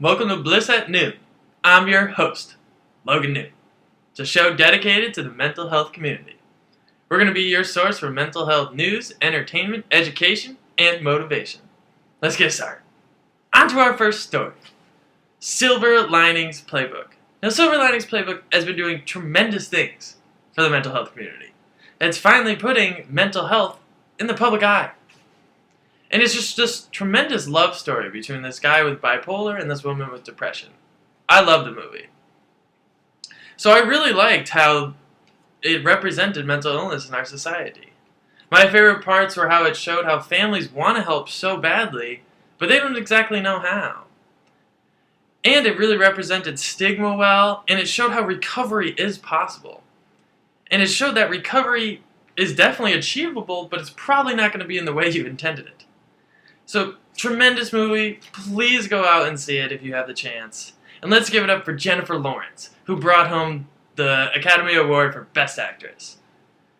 Welcome to Bliss at Noon. I'm your host, Logan Noone. It's a show dedicated to the mental health community. We're going to be your source for mental health news, entertainment, education, and motivation. Let's get started. On to our first story. Silver Linings Playbook. Now, Silver Linings Playbook has been doing tremendous things for the mental health community. It's finally putting mental health in the public eye. And it's just this tremendous love story between this guy with bipolar and this woman with depression. I love the movie. So I really liked how it represented mental illness in our society. My favorite parts were how it showed how families want to help so badly, but they don't exactly know how. And it really represented stigma well, and it showed how recovery is possible. And it showed that recovery is definitely achievable, but it's probably not going to be in the way you intended it. So, tremendous movie. Please go out and see it if you have the chance. And let's give it up for Jennifer Lawrence, who brought home the Academy Award for Best Actress.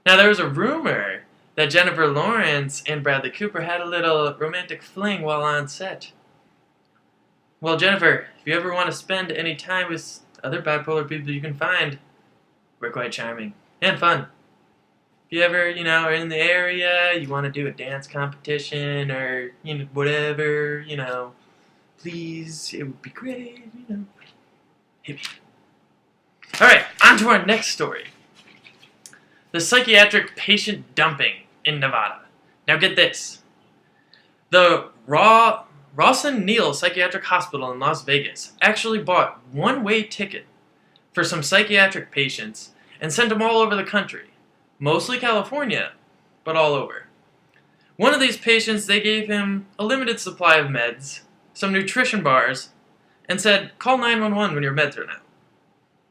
Now, there was a rumor that Jennifer Lawrence and Bradley Cooper had a little romantic fling while on set. Well, Jennifer, if you ever want to spend any time with other bipolar people you can find, we're quite charming and fun. If you ever, are in the area, you want to do a dance competition or, whatever, please, it would be great, hit me. Alright, on to our next story. The psychiatric patient dumping in Nevada. Now get this. The Rawson Neal Psychiatric Hospital in Las Vegas actually bought one-way ticket for some psychiatric patients and sent them all over the country. Mostly California, but all over. One of these patients, they gave him a limited supply of meds, some nutrition bars, and said, call 911 when your meds run out.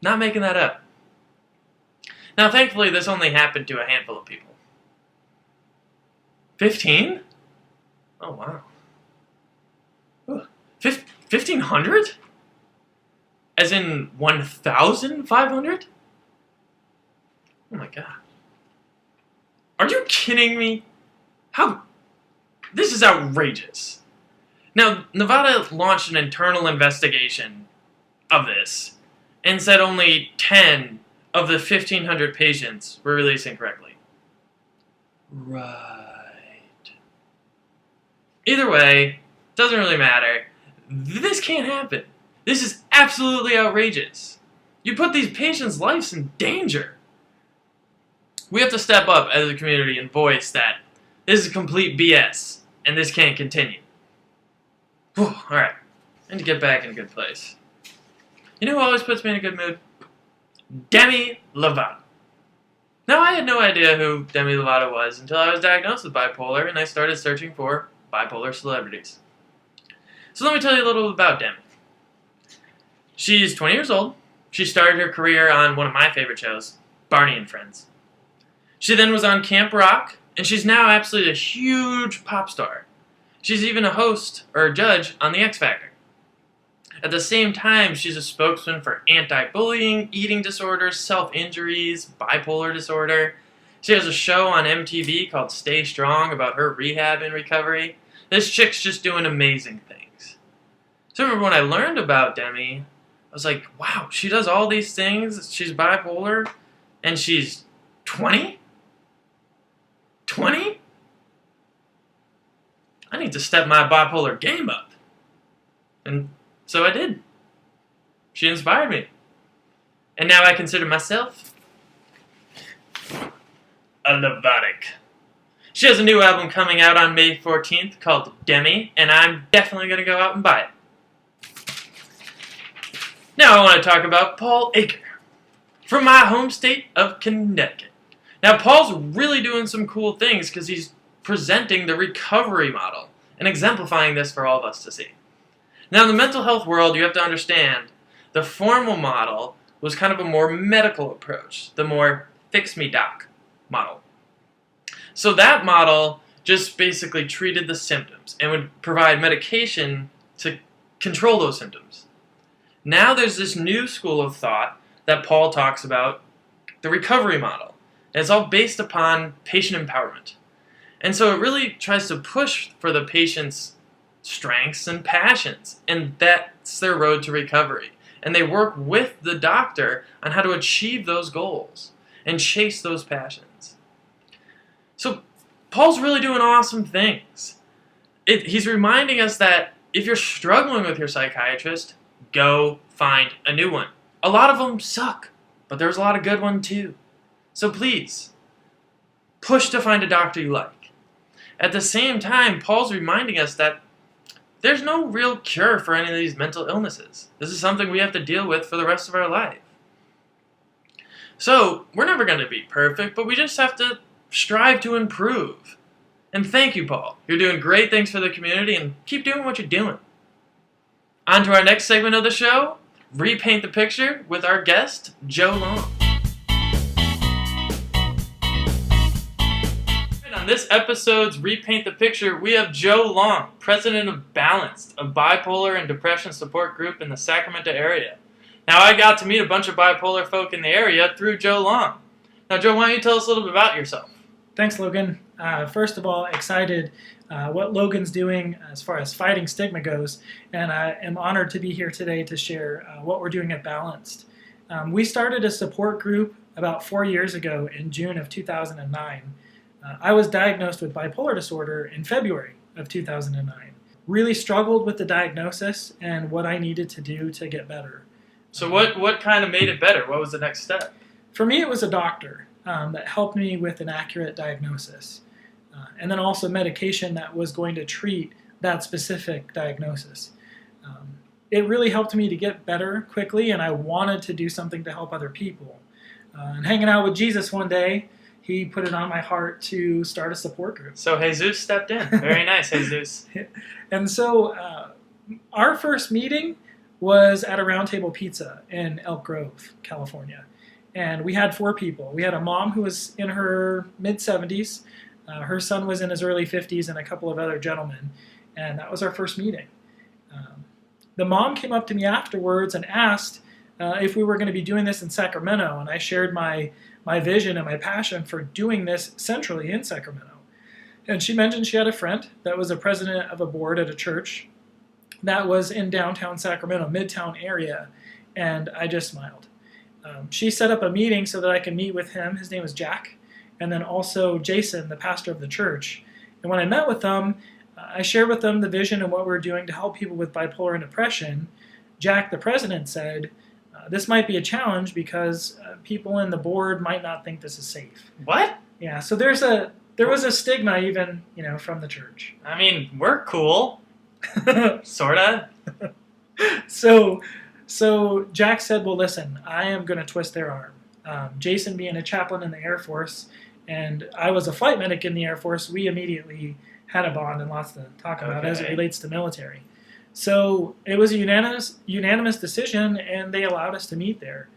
Not making that up. Now, thankfully, this only happened to a handful of people. 15? Oh, wow. 1,500? As in 1,500? Oh my god. Are you kidding me? This is outrageous. Now, Nevada launched an internal investigation of this and said only 10 of the 1,500 patients were released incorrectly. Right. Either way, doesn't really matter. This can't happen. This is absolutely outrageous. You put these patients' lives in danger. We have to step up as a community and voice that this is complete BS, and this can't continue. Alright, I need to get back in a good place. You know who always puts me in a good mood? Demi Lovato. Now, I had no idea who Demi Lovato was until I was diagnosed with bipolar, and I started searching for bipolar celebrities. So let me tell you a little about Demi. She's 20 years old. She started her career on one of my favorite shows, Barney and Friends. She then was on Camp Rock, and she's now absolutely a huge pop star. She's even a host, or a judge, on The X Factor. At the same time, she's a spokesman for anti-bullying, eating disorders, self-injuries, bipolar disorder. She has a show on MTV called Stay Strong about her rehab and recovery. This chick's just doing amazing things. So I remember when I learned about Demi, I was like, wow, she does all these things, she's bipolar, and she's 20? 20? I need to step my bipolar game up. And so I did. She inspired me. And now I consider myself a Lavatic. She has a new album coming out on May 14th called Demi, and I'm definitely going to go out and buy it. Now I want to talk about Paul Aker from my home state of Connecticut. Now, Paul's really doing some cool things because he's presenting the recovery model and exemplifying this for all of us to see. Now, in the mental health world, you have to understand the formal model was kind of a more medical approach, the more fix-me-doc model. So that model just basically treated the symptoms and would provide medication to control those symptoms. Now there's this new school of thought that Paul talks about, the recovery model. And it's all based upon patient empowerment. And so it really tries to push for the patient's strengths and passions, and that's their road to recovery. And they work with the doctor on how to achieve those goals and chase those passions. So Paul's really doing awesome things. He's reminding us that if you're struggling with your psychiatrist, go find a new one. A lot of them suck, but there's a lot of good ones too. So please, push to find a doctor you like. At the same time, Paul's reminding us that there's no real cure for any of these mental illnesses. This is something we have to deal with for the rest of our life. So, we're never going to be perfect, but we just have to strive to improve. And thank you, Paul. You're doing great things for the community, and keep doing what you're doing. On to our next segment of the show, Repaint the Picture with our guest, Joe.long. On this episode's Repaint the Picture, we have Joe.long, president of Balanced, a bipolar and depression support group in the Sacramento area. Now, I got to meet a bunch of bipolar folk in the area through Joe.long. Now, Joe, why don't you tell us a little bit about yourself? Thanks, Logan. First of all, excited what Logan's doing as far as fighting stigma goes, and I am honored to be here today to share what we're doing at Balanced. We started a support group about 4 years ago in June of 2009. I was diagnosed with bipolar disorder in February of 2009. Really struggled with the diagnosis and what I needed to do to get better. So what kind of made it better? What was the next step? For me, it was a doctor that helped me with an accurate diagnosis. And then also medication that was going to treat that specific diagnosis. It really helped me to get better quickly, and I wanted to do something to help other people. And hanging out with Jesus one day, he put it on my heart to start a support group. So Jesus stepped in. Very nice, Jesus. And so our first meeting was at a Round Table Pizza in Elk Grove, California. And we had 4 people. We had a mom who was in her mid-70s. Her son was in his early 50s, and a couple of other gentlemen. And that was our first meeting. The mom came up to me afterwards and asked if we were going to be doing this in Sacramento. And I shared my vision and my passion for doing this centrally in Sacramento. And she mentioned she had a friend that was a president of a board at a church that was in downtown Sacramento, Midtown area, and I just smiled. She set up a meeting so that I could meet with him. His name was Jack, and then also Jason, the pastor of the church. And when I met with them, I shared with them the vision and what we're doing to help people with bipolar and depression. Jack, the president, said, this might be a challenge because people in the board might not think this is safe. What? Yeah, so there was a stigma even, from the church. I mean, we're cool. Sorta. So Jack said, well, listen, I am going to twist their arm. Jason being a chaplain in the Air Force, and I was a flight medic in the Air Force, we immediately had a bond and lots to talk about as it relates to military. So it was a unanimous decision, and they allowed us to meet there.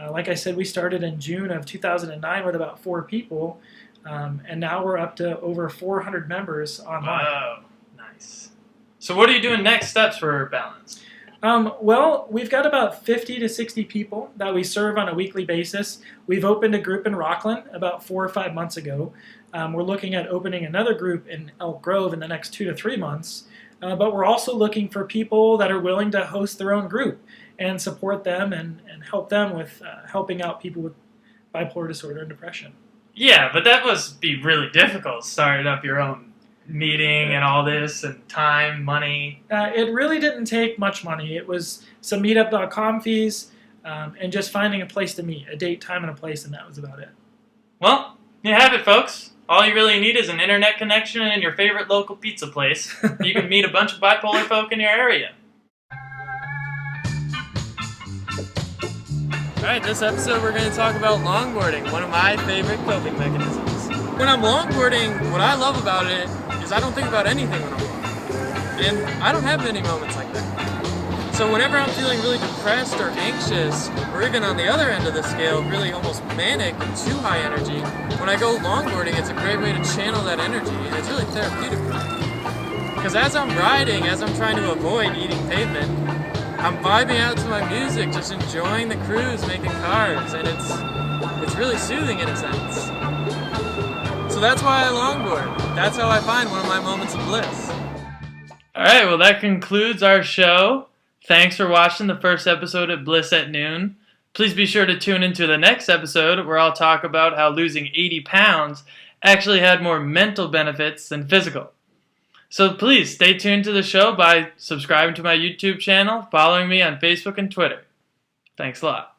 Like I said, we started in June of 2009 with about 4 people, and now we're up to over 400 members online. Wow, nice. So what are you doing next steps for Balanced? Well, we've got about 50 to 60 people that we serve on a weekly basis. We've opened a group in Rockland about 4 or 5 months ago. We're looking at opening another group in Elk Grove in the next 2 to 3 months. But we're also looking for people that are willing to host their own group and support them and help them with helping out people with bipolar disorder and depression. Yeah, but that must be really difficult, starting up your own meeting and all this, and time, money. It really didn't take much money. It was some meetup.com fees and just finding a place to meet, a date, time, and a place, and that was about it. Well, you have it, folks. All you really need is an internet connection and your favorite local pizza place. You can meet a bunch of bipolar folk in your area. Alright, this episode we're going to talk about longboarding, one of my favorite coping mechanisms. When I'm longboarding, what I love about it is I don't think about anything when I'm longboarding. And I don't have many moments like that. So whenever I'm feeling really depressed or anxious, or even on the other end of the scale, really almost manic and too high energy, when I go longboarding, it's a great way to channel that energy, and it's really therapeutic for me. Because as I'm riding, as I'm trying to avoid eating pavement, I'm vibing out to my music, just enjoying the cruise, making cars, and it's really soothing in a sense. So that's why I longboard. That's how I find one of my moments of bliss. All right, well, that concludes our show. Thanks for watching the first episode of Bliss at Noone. Please be sure to tune into the next episode where I'll talk about how losing 80 pounds actually had more mental benefits than physical. So please stay tuned to the show by subscribing to my YouTube channel, following me on Facebook and Twitter. Thanks a lot.